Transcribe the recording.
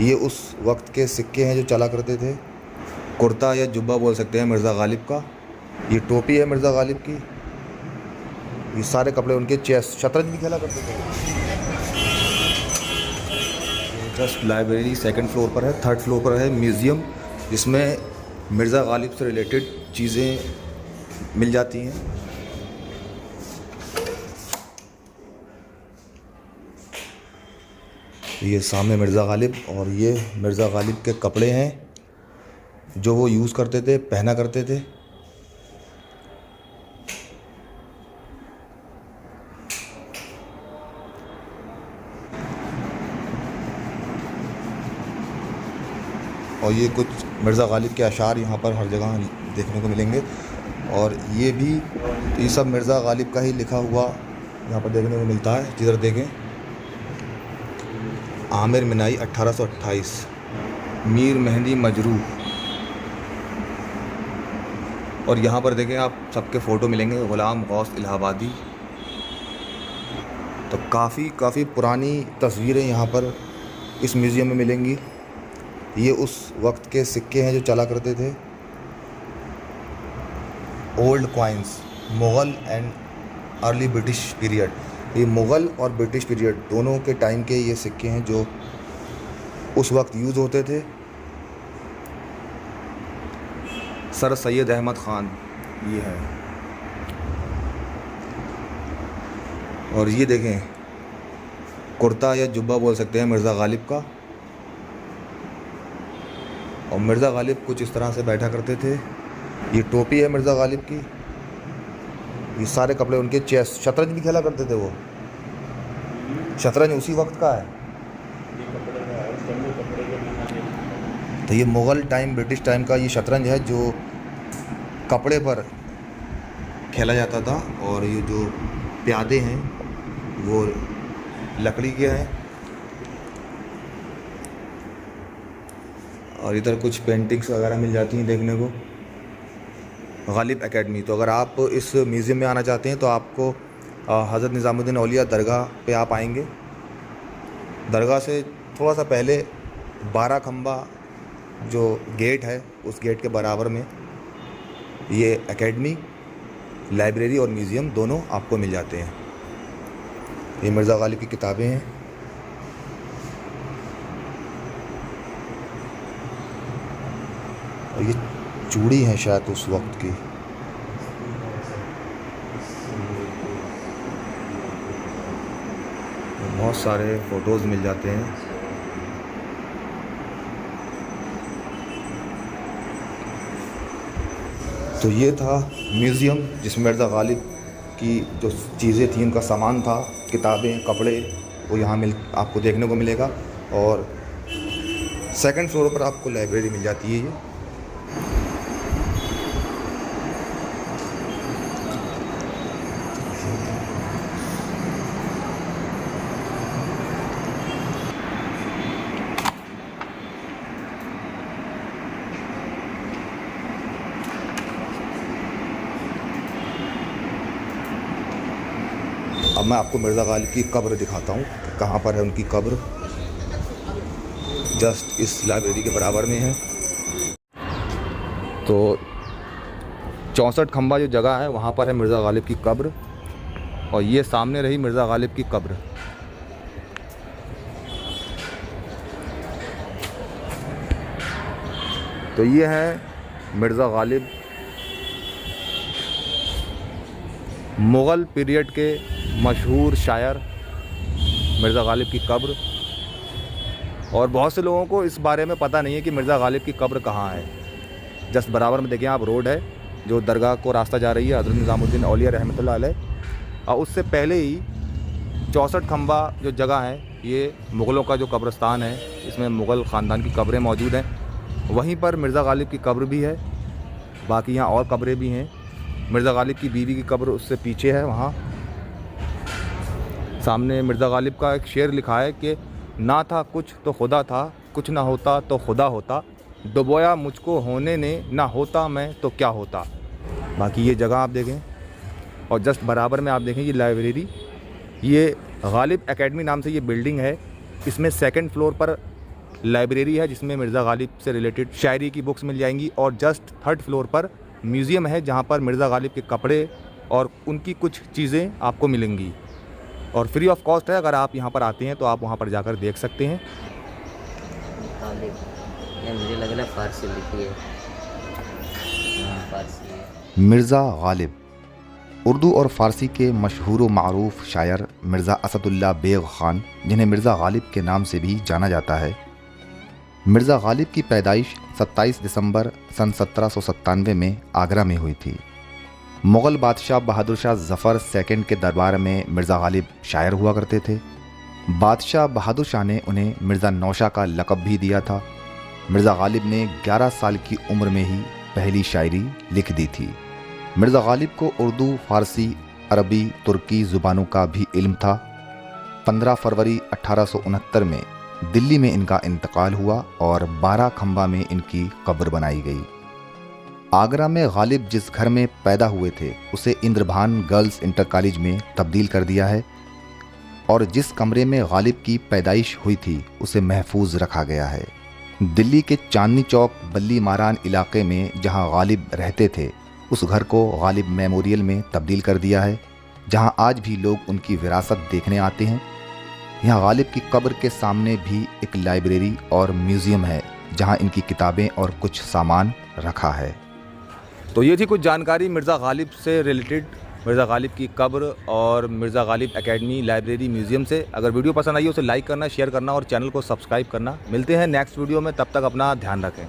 ये उस वक्त के सिक्के हैं जो चला करते थे। कुर्ता या जुब्बा बोल सकते हैं मिर्ज़ा गालिब का। ये टोपी है मिर्ज़ा गालिब की। ये सारे कपड़े उनके। चेस शतरंज भी खेला करते थे। जस्ट लाइब्रेरी सेकंड फ्लोर पर है। थर्ड फ्लोर पर है म्यूज़ियम, जिसमें मिर्ज़ा गालिब से रिलेटेड चीज़ें मिल जाती हैं। ये सामने मिर्ज़ा गालिब, और ये मिर्ज़ा गालिब के कपड़े हैं जो वो यूज़ करते थे, पहना करते थे। और ये कुछ मिर्ज़ा गालिब के अशार यहाँ पर हर जगह देखने को मिलेंगे। और ये भी, ये सब मिर्ज़ा गालिब का ही लिखा हुआ यहाँ पर देखने को मिलता है। जिधर देखें, आमिर मिनाई 1828, मीर मेहंदी मजरूह। और यहाँ पर देखें आप सबके फ़ोटो मिलेंगे, ग़ुलाम गौस इलाहाबादी। तो काफ़ी पुरानी तस्वीरें यहाँ पर इस म्यूज़ियम में मिलेंगी। ये उस वक्त के सिक्के हैं जो चला करते थे। Old coins, Mughal and early British period. ये मुग़ल और ब्रिटिश पीरियड दोनों के टाइम के ये सिक्के हैं जो उस वक्त यूज़ होते थे। सर सैयद अहमद ख़ान ये है। और ये देखें, कुर्ता या जुब्बा बोल सकते हैं मिर्ज़ा गालिब का। और मिर्ज़ा गालिब कुछ इस तरह से बैठा करते थे। ये टोपी है मिर्ज़ा गालिब की। ये सारे कपड़े उनके। चेस शतरंज भी खेला करते थे वो। शतरंज उसी वक्त का है। तो ये मुग़ल टाइम, ब्रिटिश टाइम का ये शतरंज है जो कपड़े पर खेला जाता था। और ये जो प्यादे हैं वो लकड़ी के हैं। और इधर कुछ पेंटिंग्स वगैरह मिल जाती हैं देखने को। गालिब एकेडमी। तो अगर आप इस म्यूज़ियम में आना चाहते हैं तो आपको हज़रत निज़ामुद्दीन औलिया दरगाह पे आप आएंगे। दरगाह से थोड़ा सा पहले 12 खंबा जो गेट है, उस गेट के बराबर में ये एकेडमी, लाइब्रेरी और म्यूज़ियम दोनों आपको मिल जाते हैं। ये मिर्ज़ा गालिब की किताबें हैं। और ये चूड़ी हैं शायद उस वक्त की। बहुत सारे फ़ोटोज़ मिल जाते हैं। तो ये था म्यूज़ियम जिसमें मिर्ज़ा गालिब की जो चीज़ें थी, उनका सामान था, किताबें, कपड़े, वो यहाँ आपको देखने को मिलेगा। और सेकंड फ्लोर पर आपको लाइब्रेरी मिल जाती है। ये अब मैं आपको मिर्ज़ा गालिब की कब्र दिखाता हूँ कि कहाँ पर है उनकी कब्र। जस्ट इस लाइब्रेरी के बराबर में है। तो 64 खंबा जो जगह है वहाँ पर है मिर्ज़ा गालिब की कब्र। और ये सामने रही मिर्ज़ा गालिब की कब्र। तो ये है मिर्ज़ा गालिब, मुग़ल पीरियड के मशहूर शायर मिर्ज़ा गालिब की कब्र। और बहुत से लोगों को इस बारे में पता नहीं है कि मिर्ज़ा गालिब की कब्र कहाँ है। जस्ट बराबर में देखें आप, रोड है जो दरगाह को रास्ता जा रही है, हज़रत निज़ामुद्दीन औलिया रहमतुल्लाह अलैह। और उससे पहले ही 64 खंबा जो जगह है, ये मुग़लों का जो कब्रिस्तान है, इसमें मुग़ल ख़ानदान की कब्रें मौजूद हैं। वहीं पर मिर्ज़ा गालिब की कब्र भी है। बाकी यहाँ और कब्रें भी हैं। मिर्ज़ा गालिब की बीवी की कब्र उससे पीछे है। वहाँ सामने मिर्ज़ा गालिब का एक शेर लिखा है कि ना था कुछ तो खुदा था, कुछ ना होता तो खुदा होता, डुबोया मुझको होने ने, ना होता मैं तो क्या होता। बाकी ये जगह आप देखें। और जस्ट बराबर में आप देखें ये लाइब्रेरी, ये गालिब एकेडमी नाम से ये बिल्डिंग है। इसमें सेकंड फ्लोर पर लाइब्रेरी है जिसमें मिर्ज़ा गालिब से रिलेटेड शायरी की बुक्स मिल जाएंगी। और जस्ट 3rd फ्लोर पर म्यूज़ियम है जहाँ पर मिर्ज़ा गालिब के कपड़े और उनकी कुछ चीज़ें आपको मिलेंगी और फ्री ऑफ कॉस्ट है। अगर आप यहाँ पर आते हैं तो आप वहाँ पर जाकर देख सकते हैं। मुझे लग रहा है फारसी लिखी है। फारसी है। मिर्ज़ा गालिब उर्दू और फ़ारसी के मशहूर व मारूफ शायर मिर्ज़ा असदुल्ला बेग ख़ान, जिन्हें मिर्ज़ा गालिब के नाम से भी जाना जाता है। मिर्ज़ा गालिब की पैदाइश 27 दिसंबर सन 1797 में आगरा में हुई थी। मुग़ल बादशाह बहादुर शाह ज़फ़र सेकंड के दरबार में मिर्ज़ा गालिब शायर हुआ करते थे। बादशाह बहादुर शाह ने उन्हें मिर्ज़ा नौशाह का लक़ब भी दिया था। मिर्ज़ा गालिब ने 11 साल की उम्र में ही पहली शायरी लिख दी थी। मिर्ज़ा गालिब को उर्दू, फ़ारसी, अरबी, तुर्की ज़ुबानों का भी इल्म था। 15 फरवरी 1869 में दिल्ली में इनका इंतकाल हुआ और 12 खंबा में इनकी कब्र बनाई गई। आगरा में गालिब जिस घर में पैदा हुए थे उसे इंद्रभान गर्ल्स इंटर कॉलेज में तब्दील कर दिया है और जिस कमरे में गालिब की पैदाइश हुई थी उसे महफूज रखा गया है। दिल्ली के चांदनी चौक बल्ली मारान इलाके में जहां गालिब रहते थे उस घर को गालिब मेमोरियल में तब्दील कर दिया है, जहां आज भी लोग उनकी विरासत देखने आते हैं। यहाँ गालिब की कब्र के सामने भी एक लाइब्रेरी और म्यूज़ियम है जहां इनकी किताबें और कुछ सामान रखा है। तो ये थी कुछ जानकारी मिर्ज़ा गालिब से रिलेटेड, मिर्ज़ा गालिब की कब्र और Mirza Ghalib academy, library, museum से। अगर वीडियो पसंद आई हो उसे लाइक करना, शेयर करना और चैनल को सब्सक्राइब करना। मिलते हैं नेक्स्ट वीडियो में, तब तक अपना ध्यान रखें।